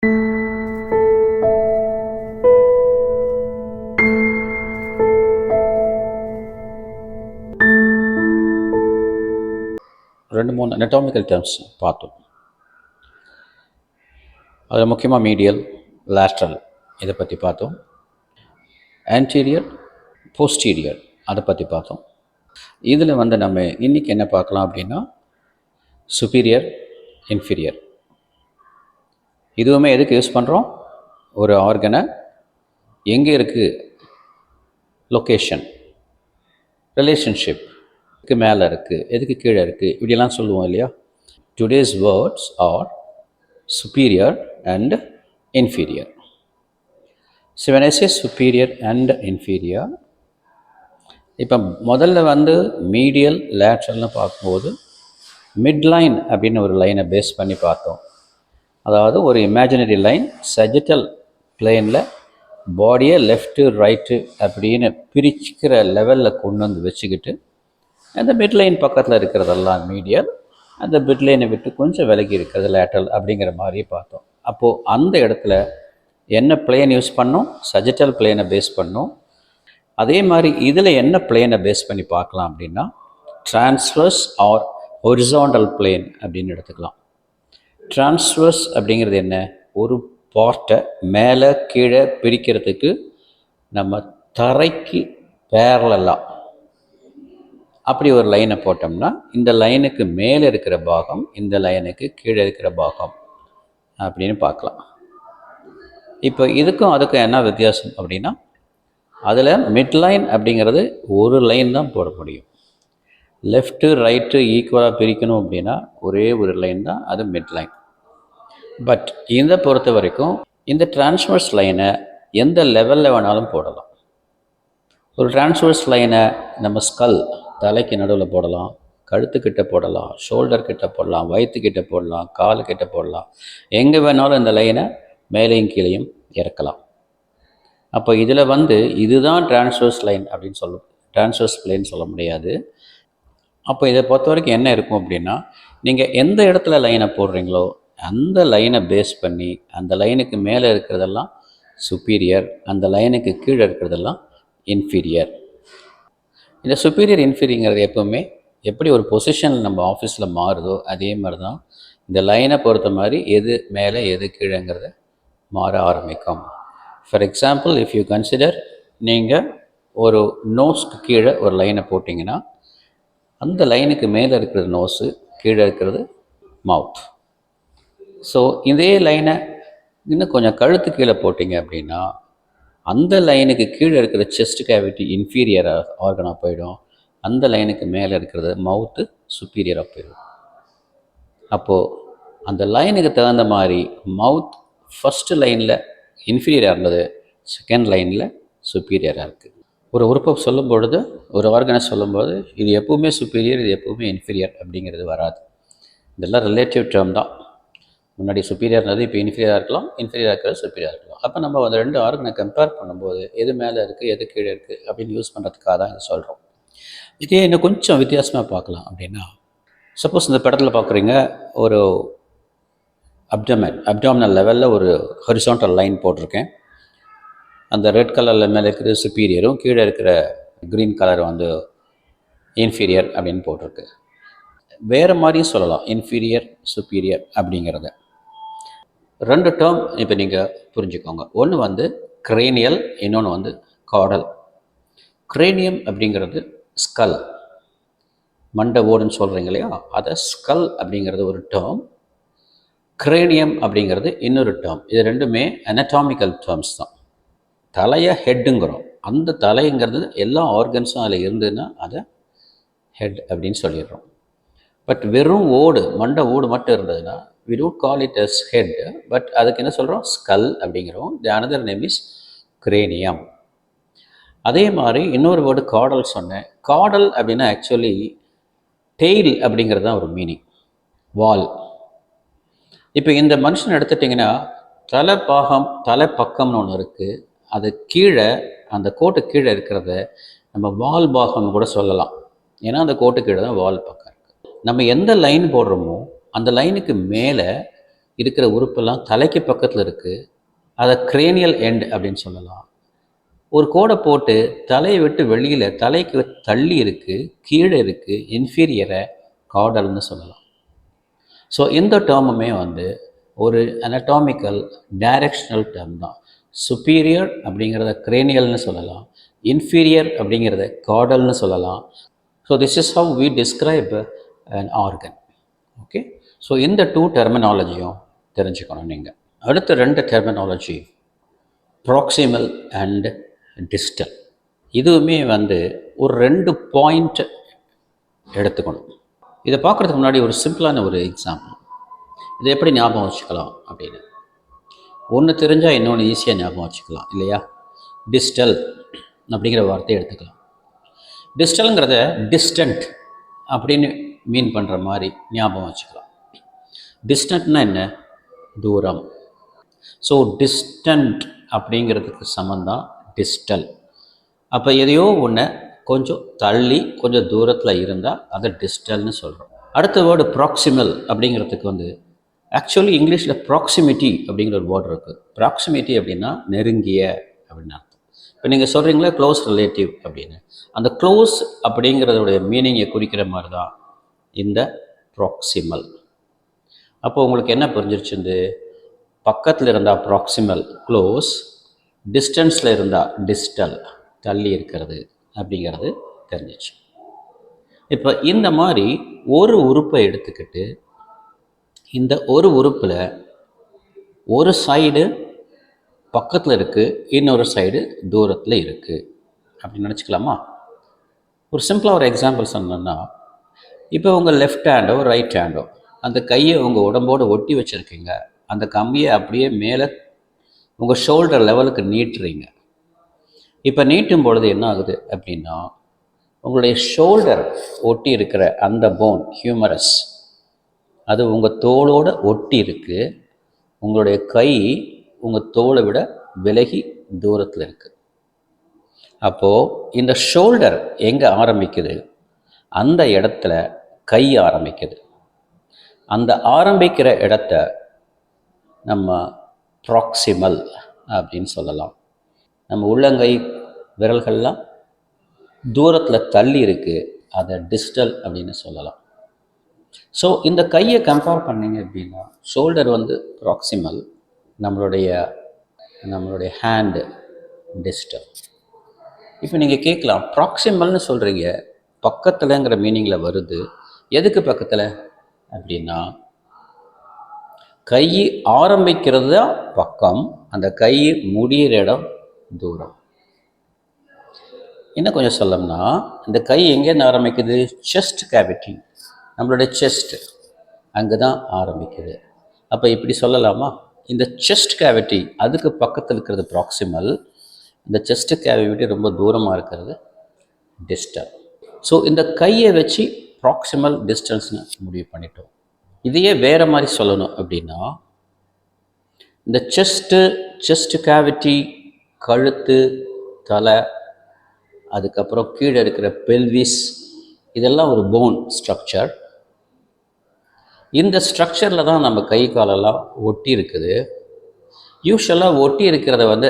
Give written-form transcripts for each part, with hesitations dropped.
ரெண்டு மூணு anatomical terms பார்த்தோம். அதில் முக்கியமாக மீடியல், லேட்ரல் இதை பற்றி பார்த்தோம். ஆன்டீரியர், போஸ்டீரியர் அதை பற்றி பார்த்தோம். இதில் நம்ம இன்றைக்கி என்ன பார்க்கலாம் அப்படின்னா சுப்பீரியர், இன்ஃபீரியர். இதுவுமே எதுக்கு யூஸ் பண்ணுறோம்? ஒரு ஆர்கனை எங்கே இருக்குது, லொக்கேஷன், ரிலேஷன்ஷிப்க்கு மேலே இருக்குது, எதுக்கு கீழே இருக்குது, இப்படியெல்லாம் சொல்லுவோம் இல்லையா. Today's words R superior and inferior. So when I say superior and inferior, இப்போ முதல்ல மீடியல், லேட்ரல்னு பார்க்கும்போது மிட்லைன் அப்படின்னு ஒரு லைனை பேஸ் பண்ணி பார்த்தோம். அதாவது ஒரு இமேஜினரி லைன் சஜிட்டல் பிளேனில் பாடியை லெஃப்ட்டு ரைட்டு அப்படின்னு பிரிச்சுக்கிற லெவலில் கொண்டு வந்து வச்சுக்கிட்டு அந்த மிட்லைன் பக்கத்தில் இருக்கிறதெல்லாம் மீடியல், அந்த மிட்லைனை விட்டு கொஞ்சம் விலகி இருக்கிறது லேட்ரல் அப்படிங்கிற மாதிரி பார்த்தோம். அப்போது அந்த இடத்துல என்ன பிளேன் யூஸ் பண்ணோம்? சஜிட்டல் பிளேனை பேஸ் பண்ணோம். அதே மாதிரி இதில் என்ன பிளேனை பேஸ் பண்ணி பார்க்கலாம் அப்படின்னா டிரான்ஸ்வர்ஸ் ஆர் ஹொரிசாண்டல் பிளேன் அப்படின்னு எடுத்துக்கலாம். டிரான்ஸ்வர்ஸ் அப்படிங்கிறது என்ன? ஒரு பார்ட்டை மேலே கீழே பிரிக்கிறதுக்கு நம்ம தரைக்கு பேரலாக அப்படி ஒரு லைனை போட்டோம்னா இந்த லைனுக்கு மேலே இருக்கிற பாகம் இந்த லைனுக்கு கீழே இருக்கிற பாகம் அப்படின்னு பார்க்கலாம். இப்போ இதுக்கும் அதுக்கும் என்ன வித்தியாசம் அப்படின்னா அதில் மிட்லைன் அப்படிங்கிறது ஒரு லைன் தான் போட முடியும். லெஃப்ட்டு ரைட்டு ஈக்குவலாக பிரிக்கணும் அப்படின்னா ஒரே ஒரு லைன் தான், அது மிட்லைன். பட் இதை பொறுத்த வரைக்கும் இந்த டிரான்ஸ்வர்ஸ் லைனை எந்த லெவலில் வேணாலும் போடலாம். ஒரு டிரான்ஸ்வர்ஸ் லைனை நம்ம ஸ்கல், தலைக்கு நடுவில் போடலாம், கழுத்துக்கிட்ட போடலாம், ஷோல்டர் கிட்ட போடலாம், வயிற்றுக்கிட்ட போடலாம், காலுக்கிட்ட போடலாம். எங்கே வேணாலும் இந்த லைனை மேலேயும் கீழேயும் இறக்கலாம். அப்போ இதில் இதுதான் டிரான்ஸ்வர்ஸ் லைன் அப்படின்னு சொல்லும், டிரான்ஸ்வர்ஸ் பிளேன் சொல்ல முடியாது. அப்போ இதை பொறுத்த வரைக்கும் என்ன இருக்கும் அப்படின்னா நீங்கள் எந்த இடத்துல லைனை போடுறீங்களோ அந்த லைனை பேஸ் பண்ணி அந்த லைனுக்கு மேலே இருக்கிறதெல்லாம் சுப்பீரியர், அந்த லைனுக்கு கீழே இருக்கிறதெல்லாம் இன்ஃபீரியர். இந்த சுப்பீரியர் இன்ஃபீரியங்கிறது எப்போவுமே எப்படி ஒரு பொசிஷனில் நம்ம ஆஃபீஸில் மாறுதோ அதே மாதிரி தான் இந்த லைனை பொறுத்த மாதிரி எது மேலே எது கீழேங்கிறத மாற ஆரம்பிக்கும். For example, if you consider, நீங்கள் ஒரு நோஸ்க்கு கீழே ஒரு லைனை போட்டிங்கன்னா அந்த லைனுக்கு மேலே இருக்கிறது நோஸு, கீழே இருக்கிறது மவுத். ஸோ இதே லைனை இன்னும் கொஞ்சம் கழுத்து கீழே போட்டிங்க அப்படின்னா அந்த லைனுக்கு கீழே இருக்கிற செஸ்ட் கேவிட்டி இன்ஃபீரியர் ஆர்கனாக போயிடும், அந்த லைனுக்கு மேலே இருக்கிறது மவுத்து சுப்பீரியராக போயிடும். அப்போது அந்த லைனுக்கு தகுந்த மாதிரி மவுத் ஃபஸ்ட்டு லைனில் இன்ஃபீரியராக இருந்தது, செகண்ட் லைனில் சுப்பீரியராக இருக்குது. ஒரு உறுப்பை சொல்லும் பொழுது, ஒரு ஆர்கனை சொல்லும்போது இது எப்பவுமே சுப்பீரியர், இது எப்பவுமே இன்ஃபீரியர் அப்படிங்கிறது வராது. இதெல்லாம் ரிலேட்டிவ் டேர்ம் தான். முன்னாடி சுப்பீரியர் இருந்தது, இப்போ இன்ஃபீரியராக இருக்கலாம், இன்ஃபீரியராக இருக்கிறது சுப்பீரியராக இருக்கலாம். அப்போ நம்ம அந்த ரெண்டு ஆர்கனை கம்பேர் பண்ணும்போது எது மேலே இருக்குது எது கீழே இருக்குது அப்படின்னு யூஸ் பண்ணுறதுக்காக தான் இதை சொல்கிறோம். இதே இன்னும் கொஞ்சம் வித்தியாசமாக பார்க்கலாம் அப்படின்னா, சப்போஸ் இந்த படத்தில் பார்க்குறீங்க, ஒரு அப்டாமினல் லெவலில் ஒரு ஹொரிசாண்டல் லைன் போட்டிருக்கேன். அந்த ரெட் கலரில் மேலே இருக்கிற சுப்பீரியரும் கீழே இருக்கிற க்ரீன் கலர் இன்ஃபீரியர் அப்படின்னு போட்டிருக்கு. வேறு மாதிரியும் சொல்லலாம் இன்ஃபீரியர் சுப்பீரியர் அப்படிங்கிறத. ரெண்டு டேர்ம் இப்போ நீங்கள் புரிஞ்சுக்கோங்க. ஒன்று கிரேனியல், இன்னொன்று காடல். கிரேனியம் அப்படிங்கிறது ஸ்கல், மண்டை ஓடுன்னு சொல்கிறீங்க இல்லையா, அதை ஸ்கல் அப்படிங்கிறது ஒரு டேர்ம், கிரேனியம் அப்படிங்கிறது இன்னொரு டேர்ம். இது ரெண்டுமே அனட்டாமிக்கல் டேர்ம்ஸ் தான். தலையை ஹெட்டுங்கிறோம், அந்த தலைங்கிறது எல்லா ஆர்கன்ஸும் அதில் இருந்ததுன்னா அதை ஹெட் அப்படின்னு சொல்லிடுறோம். பட் வெறும் ஓடு, மண்டை ஓடு மட்டும் இருந்ததுன்னா we don't call it as head, but அதுக்கு என்ன சொல்கிறோம்? ஸ்கல் அப்படிங்கிறோம். The another name is cranium. அதே மாதிரி இன்னொரு வேர்டு காடல் சொன்னேன். காடல் அப்படின்னா ஆக்சுவலி டெய்ல் அப்படிங்கிறது தான் ஒரு மீனிங், வால். இப்போ இந்த மனுஷன் எடுத்துட்டிங்கன்னா தலைப்பாகம், தலைப்பக்கம்னு ஒன்று இருக்குது, அது கீழே அந்த கோட்டு கீழே இருக்கிறத நம்ம வால் பாகம்னு கூட சொல்லலாம். ஏன்னா அந்த கோட்டு கீழே தான் வால் பக்கம் இருக்குது. நம்ம எந்த லைன் போடுறோமோ அந்த லைனுக்கு மேலே இருக்கிற உறுப்பெல்லாம் தலைக்கு பக்கத்தில் இருக்குது. அதை கிரேனியல் எண்ட் அப்படின்னு சொல்லலாம். ஒரு கோடை போட்டு தலையை விட்டு வெளியில் தலைக்கு தள்ளி இருக்குது, கீழே இருக்குது, இன்ஃபீரியரை கார்டல்னு சொல்லலாம். ஸோ இந்த டேர்முமே வந்து ஒரு அனட்டாமிக்கல் டைரக்ஷனல் டேர்ம் தான். சுப்பீரியர் அப்படிங்கிறத கிரேனியல்னு சொல்லலாம், இன்ஃபீரியர் அப்படிங்கிறத கார்டல்னு சொல்லலாம். So this is how we describe an organ. Okay, so இந்த 2 டெர்மினாலஜியும் தெரிஞ்சுக்கணும் நீங்கள். அடுத்த 2 டெர்மினாலஜி ப்ராக்சிமல் அண்ட் டிஸ்டல். இதுவுமே வந்து ஒரு 2 பாயிண்ட் எடுத்துக்கணும். இதை பார்க்குறதுக்கு முன்னாடி ஒரு சிம்பிளான ஒரு எக்ஸாம்பிள். இதை எப்படி ஞாபகம் வச்சுக்கலாம் அப்படின்னு, ஒன்று தெரிஞ்சால் இன்னொன்று ஈஸியாக ஞாபகம் வச்சுக்கலாம் இல்லையா? டிஸ்டல் அப்படிங்கிற வார்த்தையை எடுத்துக்கலாம். டிஸ்டலுங்கிறத டிஸ்டன்ட் அப்படின்னு மீன் பண்ணுற மாதிரி ஞாபகம் வச்சுக்கலாம். டிஸ்டன்ட்னா என்ன? தூரம். ஸோ டிஸ்டன்ட் அப்படிங்கிறதுக்கு சமந்தான் டிஸ்டல். அப்போ எதையோ ஒன்று கொஞ்சம் தள்ளி கொஞ்சம் தூரத்தில் இருந்தால் அதை டிஸ்டல்னு சொல்கிறோம். அடுத்த வேர்டு ப்ராக்சிமல் அப்படிங்கிறதுக்கு வந்து ஆக்சுவலி இங்கிலீஷில் ப்ராக்சிமிட்டி அப்படிங்கிற ஒரு வேர்டு இருக்குது. ப்ராக்சிமிட்டி அப்படின்னா நெருங்கிய அப்படின்னு அர்த்தம். இப்போ நீங்கள் சொல்கிறீங்களா க்ளோஸ் ரிலேட்டிவ் அப்படின்னு, அந்த க்ளோஸ் அப்படிங்கிறதோடைய மீனிங்கை குறிக்கிற மாதிரி தான் இந்த ப்ராக்சிமல். அப்போ உங்களுக்கு என்ன புரிஞ்சிருச்சு? பக்கத்தில் இருந்தால் ப்ராக்சிமல் க்ளோஸ், டிஸ்டன்ஸில் இருந்தால் டிஸ்டல் தள்ளி இருக்கிறது அப்படிங்கிறது தெரிஞ்சிச்சு. இப்போ இந்த மாதிரி ஒரு உறுப்பை எடுத்துக்கிட்டு இந்த ஒரு உறுப்பில் ஒரு சைடு பக்கத்தில் இருக்குது, இன்னொரு சைடு தூரத்தில் இருக்குது அப்படின்னு நினச்சிக்கலாமா? ஒரு சிம்பிளாக ஒரு எக்ஸாம்பிள் சொன்னோன்னா, இப்போ உங்கள் லெஃப்ட் ஹேண்டோ ரைட் ஹேண்டோ அந்த கையை உங்கள் உடம்போடு ஒட்டி வச்சுருக்கீங்க. அந்த கம்பியை அப்படியே மேலே உங்கள் ஷோல்டர் லெவலுக்கு நீட்டுறீங்க. இப்போ நீட்டும் பொழுது என்ன ஆகுது அப்படின்னா, உங்களுடைய ஷோல்டர் ஒட்டி இருக்கிற அந்த போன் ஹியூமரஸ் அது உங்கள் தோளோடு ஒட்டி இருக்குது. உங்களுடைய கை உங்கள் தோலை விட விலகி தூரத்தில் இருக்குது. அப்போது இந்த ஷோல்டர் எங்கே ஆரம்பிக்குது? அந்த இடத்துல கை ஆரம்பிக்குது. அந்த ஆரம்பிக்கிற இடத்த நம்ம ப்ராக்சிமல் அப்படின்னு சொல்லலாம். நம்ம உள்ளங்கை விரல்கள்லாம் தூரத்தில் தள்ளி இருக்குது, அதை டிஸ்டல் அப்படின்னு சொல்லலாம். ஸோ இந்த கையை கம்பேர் பண்ணிங்க அப்படின்னா ஷோல்டர் வந்து ப்ராக்சிமல், நம்மளுடைய ஹேண்டு டிஸ்டல். இப்போ நீங்கள் கேட்கலாம், ப்ராக்சிமல்னு சொல்கிறீங்க, பக்கத்தில்ங்கிற மீனிங்கில் வருது, எதுக்கு பக்கத்தில் அப்படின்னா, கை ஆரம்பிக்கிறது தான் பக்கம், அந்த கை முடிகிற இடம் தூரம். இன்னும் கொஞ்சம் சொல்லணும்னா, இந்த கை எங்கேருந்து ஆரம்பிக்குது? செஸ்ட் கேவிட்டி, நம்மளுடைய செஸ்ட்டு அங்கே தான் ஆரம்பிக்குது. அப்போ இப்படி சொல்லலாமா? இந்த செஸ்ட் கேவிட்டி அதுக்கு பக்கத்தில் இருக்கிறது ப்ராக்சிமல், இந்த செஸ்ட் கேவிட்டி ரொம்ப தூரமாக இருக்கிறது டிஸ்டல். ஸோ இந்த கையை வச்சு ப்ராக்சிமல் டிஸ்டன்ஸ்னு முடிவு பண்ணிட்டோம். இதையே வேறு மாதிரி சொல்லணும் அப்படின்னா, இந்த செஸ்ட் கேவிட்டி, கழுத்து, தலை, அதுக்கப்புறம் கீழே இருக்கிற பெல்விஸ், இதெல்லாம் ஒரு போன் ஸ்ட்ரக்சர். இந்த ஸ்ட்ரக்சரில் தான் நம்ம கை காலெல்லாம் ஒட்டி இருக்குது. யூஸ்வலாக ஒட்டி இருக்கிறத வந்து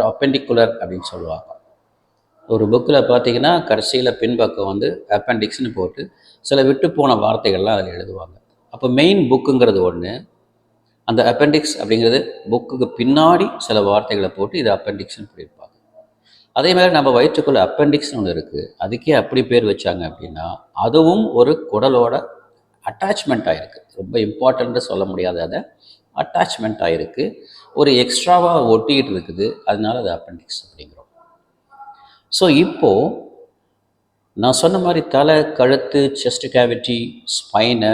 அப்பெண்டிகுலர் அப்படின்னு சொல்லுவாங்க. ஒரு புக்கில் பார்த்தீங்கன்னா கடைசியில் பின்பக்கம் வந்து அப்பெண்டிக்ஸ்னு போட்டு சில விட்டு போன வார்த்தைகள்லாம் அதில் எழுதுவாங்க. அப்போ மெயின் புக்குங்கிறது ஒன்று, அந்த அப்பெண்டிக்ஸ் அப்படிங்கிறது புக்குக்கு பின்னாடி சில வார்த்தைகளை போட்டு இது அப்பெண்டிக்ஸ்னு சொல்லியிருப்பாங்க. அதே மாதிரி நம்ம வயிற்றுக்குள்ளே அப்பெண்டிக்ஸ்னு ஒன்று இருக்குது. அதுக்கே அப்படி பேர் வச்சாங்க அப்படின்னா, அதுவும் ஒரு குடலோட அட்டாச்மெண்ட் ஆகிருக்கு. ரொம்ப இம்பார்ட்டண்ட்டு சொல்ல முடியாத, அதை அட்டாச்மெண்ட் ஆகிருக்கு, ஒரு எக்ஸ்ட்ராவாக ஒட்டிக்கிட்டு இருக்குது, அதனால அது அப்பெண்டிக்ஸ் அப்படிங்கிறோம். ஸோ இப்போது நான் சொன்ன மாதிரி தலை, கழுத்து, செஸ்ட் கேவிட்டி, ஸ்பைனு,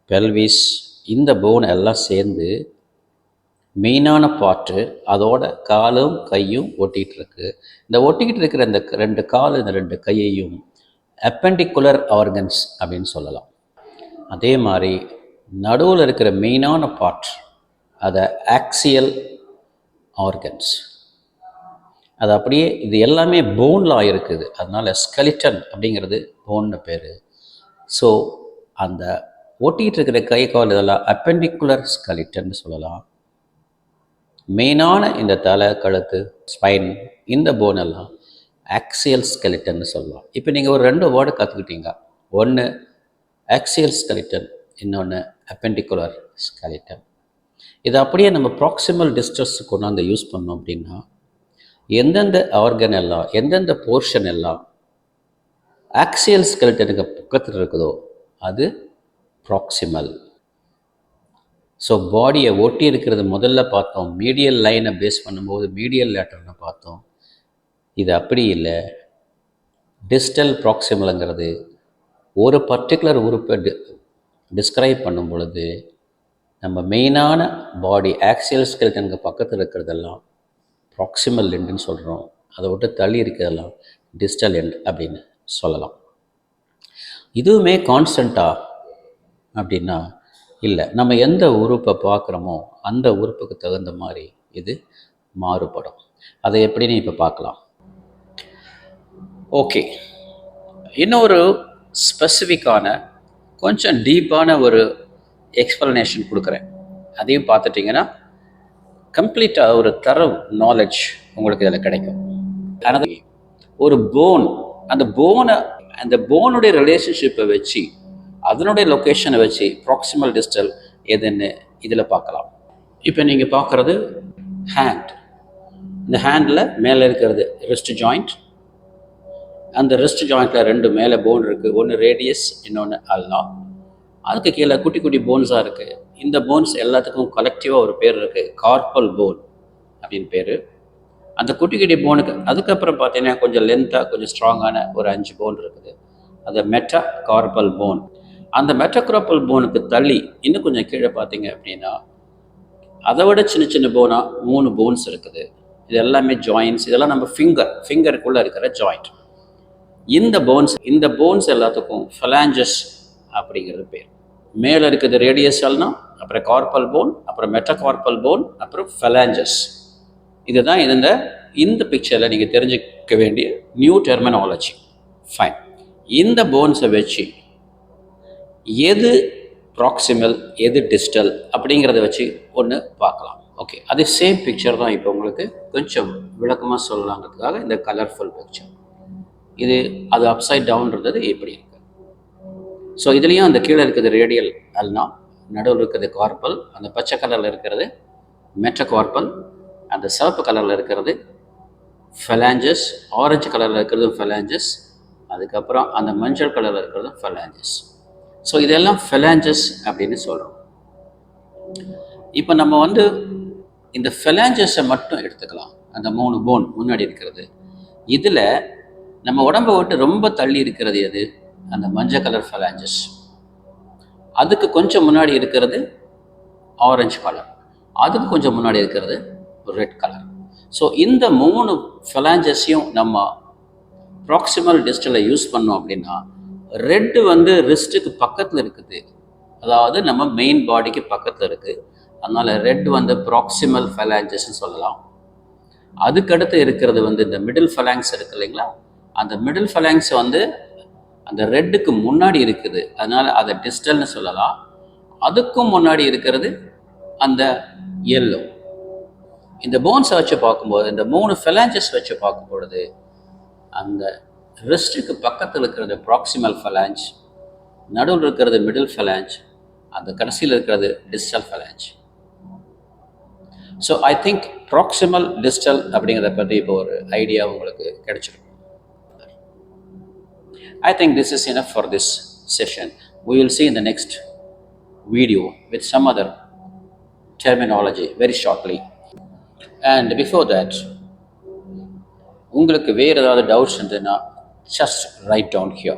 பெல்விஸ், இந்த போன் எல்லாம் சேர்ந்து மெயினான பார்ட்டு, அதோட காலும் கையும் ஒட்டிகிட்டு இருக்கு. இந்த ஒட்டிக்கிட்டு இருக்கிற இந்த 2 கால், இந்த 2 கையையும் அப்பெண்டிகுலர் ஆர்கன்ஸ் அப்படின்னு சொல்லலாம். அதே மாதிரி நடுவில் இருக்கிற மெயினான பார்ட், அதை ஆக்சியல் ஆர்கன்ஸ். அது அப்படியே இது எல்லாமே போனில் ஆகிருக்குது, அதனால் ஸ்கெலிட்டன் அப்படிங்கிறது போன்னு பேர். ஸோ அந்த ஒட்டிகிட்டு இருக்கிற கை கால் இதெல்லாம் அப்பெண்டிகுலர் ஸ்கெலிட்டன்னு சொல்லலாம். மெயினான இந்த தலை, கழுத்து, ஸ்பைன், இந்த போன் எல்லாம் ஆக்சியல் ஸ்கெலிட்டன்னு சொல்லலாம். இப்போ நீங்கள் ஒரு 2 வேர்டு கற்றுக்கிட்டீங்க. ஒன்று ஆக்சியல் ஸ்கெலிட்டன், இன்னொன்று அப்பெண்டிகுலர் ஸ்கெலிட்டன். இதை அப்படியே நம்ம ப்ராக்சிமல் டிஸ்டன்ஸ் கொண்டாந்து யூஸ் பண்ணோம் அப்படின்னா, எந்தெந்த ஆர்கன் எல்லாம், எந்தெந்த போர்ஷன் எல்லாம் ஆக்சியல் ஸ்கெலிட்டனுக்கு பக்கத்தில் இருக்குதோ அது ப்ராக்சிமல். ஸோ பாடியை ஒட்டி இருக்கிறது முதல்ல பார்த்தோம், மீடியல் லைனை பேஸ் பண்ணும்போது மீடியல் லேட்டர்னு பார்த்தோம். இது அப்படி இல்லை. டிஸ்டல் ப்ராக்சிமலுங்கிறது ஒரு பர்டிகுலர் உறுப்பை டிஸ்கிரைப் பண்ணும் பொழுது நம்ம மெயினான பாடி ஆக்சியல் ஸ்கெலிட்டனுக்கு பக்கத்தில் இருக்கிறதெல்லாம் ப்ராக்சிமல் எண்டுன்னு சொல்கிறோம். அதை விட்டு தள்ளி இருக்கிறதெல்லாம் டிஸ்டல் எண்ட் அப்படின்னு சொல்லலாம். இதுவுமே கான்ஸ்டண்ட்டா அப்படின்னா இல்லை. நம்ம எந்த உறுப்பை பார்க்குறோமோ அந்த உறுப்புக்கு தகுந்த மாதிரி இது மாறுபடும். அதை எப்படின்னு இப்போ பார்க்கலாம். ஓகே, இன்னொரு ஸ்பெசிஃபிக்கான கொஞ்சம் டீப்பான ஒரு எக்ஸ்ப்ளனேஷன் கொடுக்குறேன். அதையும் பார்த்துட்டிங்கன்னா கம்ப்ளீட்டாக ஒரு தரவு நாலேஜ் உங்களுக்கு இதில் கிடைக்கும். ஆனால் ஒரு போன், அந்த போனுடைய ரிலேஷன்ஷிப்பை வச்சு, அதனுடைய லொக்கேஷனை வச்சு ப்ராக்சிமல் டிஸ்டல் எதுன்னு இதில் பார்க்கலாம். இப்போ நீங்கள் பார்க்குறது ஹேண்ட். இந்த ஹேண்டில் மேலே இருக்கிறது ரிஸ்ட் ஜாயிண்ட். அந்த ரிஸ்ட் ஜாயிண்டில் 2 மேலே போன் இருக்குது. ஒன்று ரேடியஸ், இன்னொன்று அல்னா. அதுக்கு கீழே குட்டி குட்டி போன்ஸாக இருக்குது. இந்த போன்ஸ் எல்லாத்துக்கும் கலெக்டிவாக ஒரு பேர் இருக்குது, கார்பல் போன் அப்படின்னு பேர். அந்த குட்டி குட்டி போனுக்கு அதுக்கப்புறம் பார்த்தீங்கன்னா கொஞ்சம் லென்த்தாக கொஞ்சம் ஸ்ட்ராங்கான ஒரு 5 போன் இருக்குது. அது மெட்டா கார்பல் போன். அந்த மெட்டாகார்பல் போனுக்கு தள்ளி இன்னும் கொஞ்சம் கீழே பார்த்தீங்க அப்படின்னா அதை விட சின்ன சின்ன போனாக 3 போன்ஸ் இருக்குது. இது எல்லாமே ஜாயின்ட்ஸ். இதெல்லாம் நம்ம ஃபிங்கருக்குள்ளே இருக்கிற ஜாயிண்ட். இந்த போன்ஸ் எல்லாத்துக்கும் ஃபலாஞ்சஸ் அப்படிங்கிறது பேர். மேலே இருக்குது ரேடியஸல்னா, அப்புறம் கார்பல் போன், அப்புறம் மெட்டாகார்பல் போன், அப்புறம் ஃபலாஞ்சஸ். இதுதான் இந்த பிக்சரில் நீங்கள் தெரிஞ்சுக்க வேண்டிய நியூ டெர்மினாலஜி. ஃபைன். இந்த போன்ஸை வச்சு எது ப்ராக்சிமல் எது டிஸ்டல் அப்படிங்கிறத வச்சு ஒன்று பார்க்கலாம். ஓகே, அதே சேம் பிக்சர் தான் இப்போ உங்களுக்கு கொஞ்சம் விளக்கமாக சொல்லலாங்கிறதுக்காக இந்த கலர்ஃபுல் பிக்சர். அது அப்சைட் டவுன் இருந்தது இப்படி இருக்கு. ஸோ இதுலேயும் அந்த கீழே இருக்கிறது ரேடியல் அல்னா, நடுவில் இருக்கிறது கார்பல், அந்த பச்சை கலரில் இருக்கிறது மெட்டாகார்பல், அந்த சிவப்பு கலரில் இருக்கிறது ஃபலாஞ்சஸ், ஆரஞ்சு கலரில் இருக்கிறது ஃபலாஞ்சஸ், அதுக்கப்புறம் அந்த மஞ்சள் கலரில் இருக்கிறது ஃபலாஞ்சஸ். ஸோ இதெல்லாம் ஃபலாஞ்சஸ் அப்படின்னு சொல்கிறோம். இப்போ நம்ம இந்த ஃபலாஞ்சஸை மட்டும் எடுத்துக்கலாம். அந்த 3 போன் முன்னாடி இருக்கிறது. இதில் நம்ம உடம்பை விட்டு ரொம்ப தள்ளி இருக்கிறது எது? அந்த மஞ்சள் கலர் ஃபலாஞ்சஸ். அதுக்கு கொஞ்சம் முன்னாடி இருக்கிறது ஆரஞ்சு கலர். அதுக்கு கொஞ்சம் முன்னாடி இருக்கிறது ரெட் கலர். ஸோ இந்த 3 ஃபலாஞ்சஸையும் நம்ம ப்ராக்சிமல் டிஸ்டலில் யூஸ் பண்ணோம் அப்படின்னா, ரெட்டு ரிஸ்ட்டுக்கு பக்கத்தில் இருக்குது, அதாவது நம்ம மெயின் பாடிக்கு பக்கத்தில் இருக்குது. அதனால் ரெட் ப்ராக்சிமல் ஃபலாஞ்சஸ்ன்னு சொல்லலாம். அதுக்கடுத்து இருக்கிறது இந்த மிடில் ஃபலாங்ஸ் இருக்குது இல்லைங்களா, அந்த மிடில் ஃபலாங்ஸ் அந்த ரெட்டுக்கு முன்னாடி இருக்குது, அதனால் அதை டிஸ்டல்னு சொல்லலாம். அதுக்கும் முன்னாடி இருக்கிறது அந்த எல்லோ. இந்த போன்ஸை வச்சு பார்க்கும்போது, இந்த 3 ஃபலாஞ்சஸ் வச்சு பார்க்கும்பொழுது, அந்த ரிஸ்ட்டுக்கு பக்கத்தில் இருக்கிறது ப்ராக்சிமல் ஃபலாஞ்ச், நடுவில் இருக்கிறது மிடில் ஃபலாஞ்ச், அந்த கடைசியில் இருக்கிறது distal phalange. So I think proximal distal அப்படிங்கிறத பற்றி இப்போ ஒரு ஐடியா உங்களுக்கு கிடைச்சிருக்கும். I think this is enough for this session. We will see in the next video with some other terminology very shortly. And before that, உங்களுக்கு வேறு ஏதாவது doubts இருந்ததுன்னா just write down here.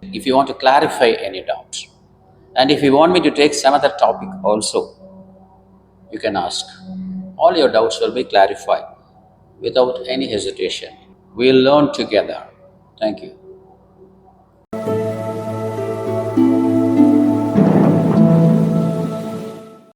If you want to clarify any doubt, and if you want me to take some other topic also, you can ask. All your doubts will be clarified without any hesitation. We'll learn together. Thank you.